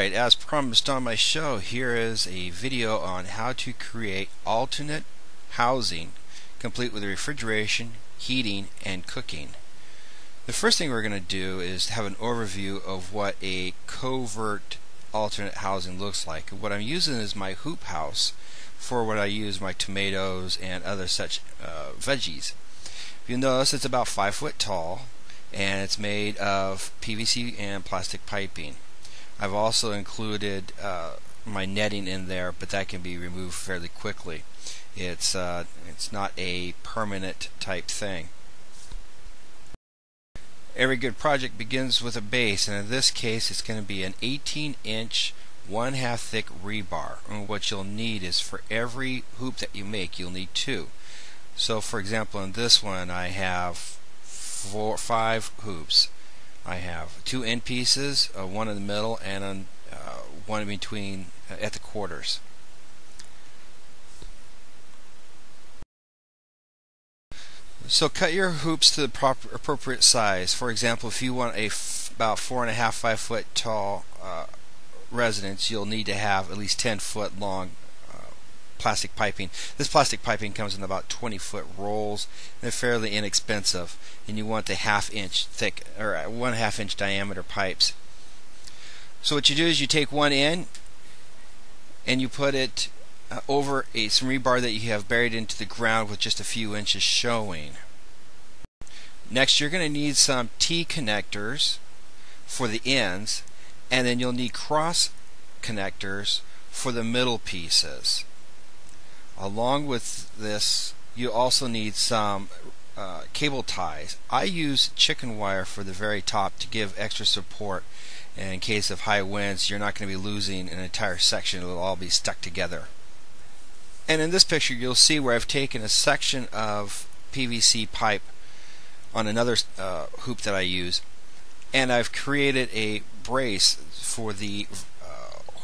Alright, as promised on my show, here is a video on how to create alternate housing complete with refrigeration, heating, and cooking. The first thing we're going to do is have an overview of what a covert alternate housing looks like. What I'm using is my hoop house for what I use my tomatoes and other such veggies. If you notice, it's about 5 foot tall and it's made of PVC and plastic piping. I've also included my netting in there, but that can be removed fairly quickly. It's not a permanent type thing. Every good project begins with a base, and in this case it's going to be an 18-inch 1/2 thick rebar. And what you'll need is, for every hoop that you make, you'll need 2. So for example, in this one I have 5 hoops. I have 2 end pieces, one in the middle, and one in between at the quarters. So cut your hoops to the appropriate size. For example, if you want about 4.5, 5 foot tall residence, you'll need to have at least 10 foot long plastic piping. This plastic piping comes in about 20-foot rolls. They're fairly inexpensive, and you want the 1/2 inch thick or 1/2 inch diameter pipes. So what you do is you take one end and you put it over some rebar that you have buried into the ground with just a few inches showing. Next, you're going to need some T connectors for the ends, and then you'll need cross connectors for the middle pieces. Along with this, you also need some cable ties. I use chicken wire for the very top to give extra support, and in case of high winds you're not going to be losing an entire section. It will all be stuck together. And in this picture you'll see where I've taken a section of PVC pipe on another hoop that I use, and I've created a brace for the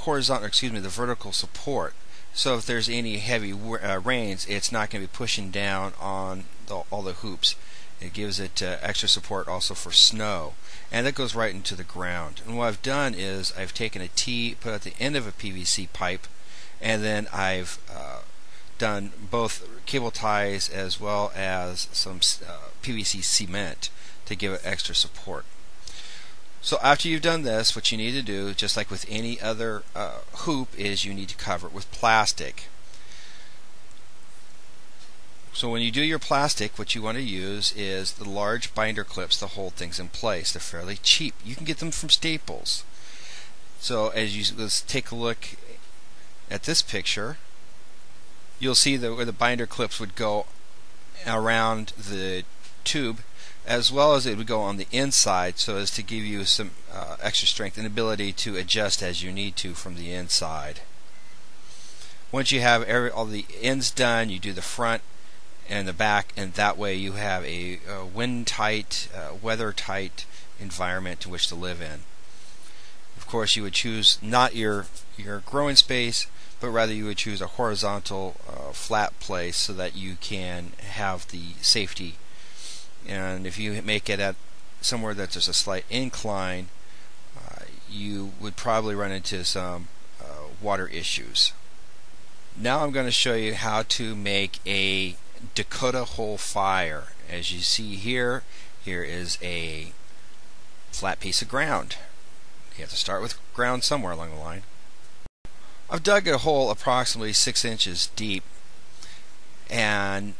the vertical support. So if there's any heavy rains, it's not going to be pushing down on all the hoops. It gives it extra support also for snow, and that goes right into the ground. And what I've done is I've taken a T, put at the end of a PVC pipe, and then I've done both cable ties as well as some PVC cement to give it extra support. So after you've done this, what you need to do, just like with any other hoop, is you need to cover it with plastic. So when you do your plastic, what you want to use is the large binder clips to hold things in place. They're fairly cheap. You can get them from Staples. So let's take a look at this picture. You'll see where the binder clips would go around the tube, as well as it would go on the inside, so as to give you some extra strength and ability to adjust as you need to from the inside. Once you have all the ends done, you do the front and the back, and that way you have a wind-tight, weather-tight environment to which to live in. Of course, you would choose not your growing space, but rather you would choose a horizontal, flat place so that you can have the safety. And if you make it at somewhere that there's a slight incline, you would probably run into some water issues. Now I'm going to show you how to make a Dakota hole fire. As you see here, here is a flat piece of ground. You have to start with ground somewhere along the line. I've dug a hole approximately 6 inches deep, and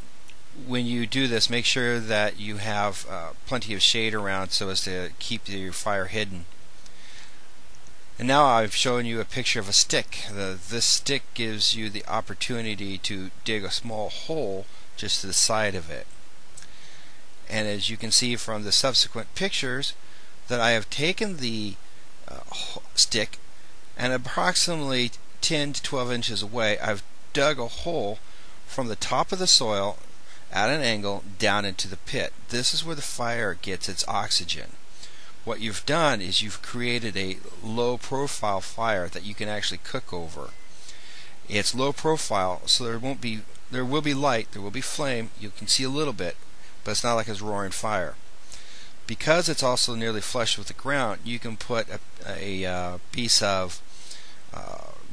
when you do this, make sure that you have plenty of shade around so as to keep your fire hidden. And now I've shown you a picture of a stick. This stick gives you the opportunity to dig a small hole just to the side of it. And as you can see from the subsequent pictures, that I have taken the stick, and approximately 10 to 12 inches away I've dug a hole from the top of the soil at an angle down into the pit. This is where the fire gets its oxygen. What you've done is you've created a low profile fire that you can actually cook over. It's low profile, so there will be light, there will be flame, you can see a little bit, but it's not like it's roaring fire. Because it's also nearly flush with the ground, you can put a piece of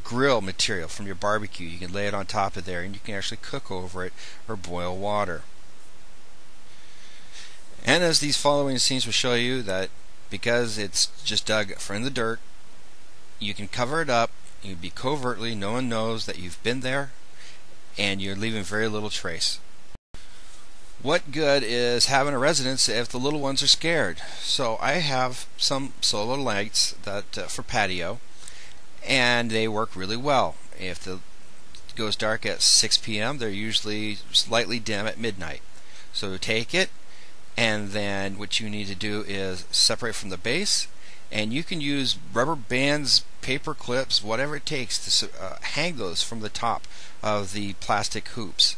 grill material from your barbecue. You can lay it on top of there and you can actually cook over it or boil water. And as these following scenes will show you, that because it's just dug from the dirt, you can cover it up. You'd be covertly, no one knows that you've been there, and you're leaving very little trace. What good is having a residence if the little ones are scared? So I have some solar lights that for patio, and they work really well. If it goes dark at 6 p.m., they're usually slightly dim at midnight. So take it, and then what you need to do is separate from the base, and you can use rubber bands, paper clips, whatever it takes to hang those from the top of the plastic hoops.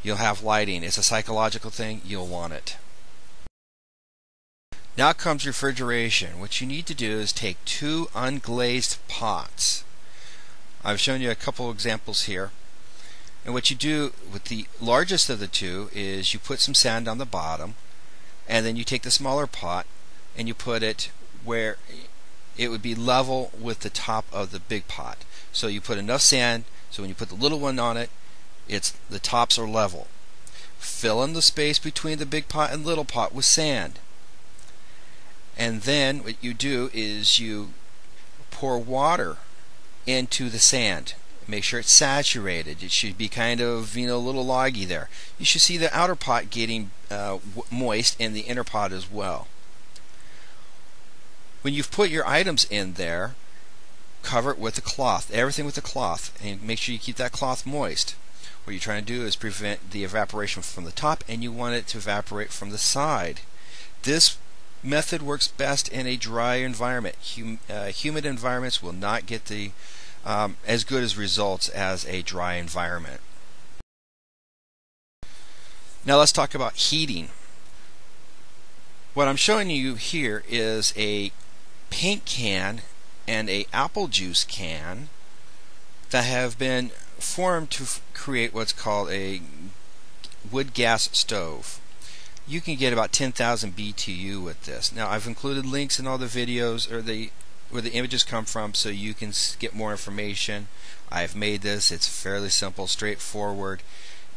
You'll have lighting. It's a psychological thing. You'll want it. Now comes refrigeration. What you need to do is take 2 unglazed pots. I've shown you a couple examples here. And what you do with the largest of the 2 is you put some sand on the bottom, and then you take the smaller pot and you put it where it would be level with the top of the big pot. So you put enough sand so when you put the little one on it, the tops are level. Fill in the space between the big pot and little pot with sand. And then what you do is you pour water into the sand. Make sure it's saturated. It should be kind of, a little loggy there. You should see the outer pot getting moist and the inner pot as well. When you've put your items in there, cover it with a cloth, everything with a cloth, and make sure you keep that cloth moist. What you're trying to do is prevent the evaporation from the top, and you want it to evaporate from the side. This method works best in a dry environment. Humid environments will not get the as good as results as a dry environment. Now let's talk about heating. What I'm showing you here is a paint can and a apple juice can that have been formed to create what's called a wood gas stove. You can get about 10,000 BTU with this. Now I've included links in all the videos or where the images come from so you can get more information. I've made this. It's fairly simple, straightforward.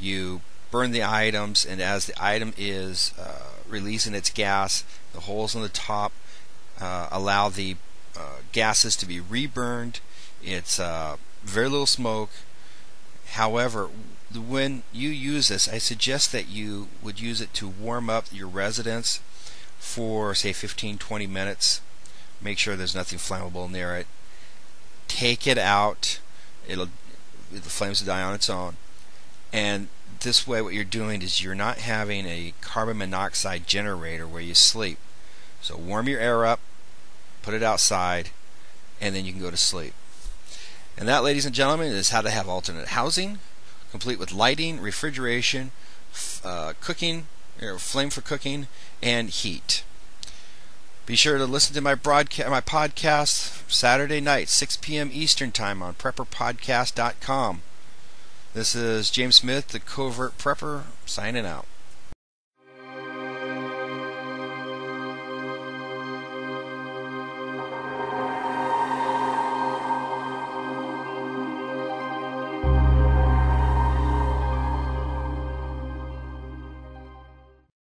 You burn the items, and as the item is releasing its gas, the holes on the top allow the gases to be reburned. It's very little smoke. However, when you use this, I suggest that you would use it to warm up your residence for say 15-20 minutes. Make sure there's nothing flammable near it. Take it out. The flames will die on its own. And this way what you're doing is you're not having a carbon monoxide generator where you sleep. So warm your air up, put it outside, and then you can go to sleep. And that, ladies and gentlemen, is how to have alternate housing, complete with lighting, refrigeration, cooking, flame for cooking, and heat. Be sure to listen to my podcast Saturday night, 6 p.m. Eastern Time on PrepperPodcast.com. This is James Smith, the Covert Prepper, signing out.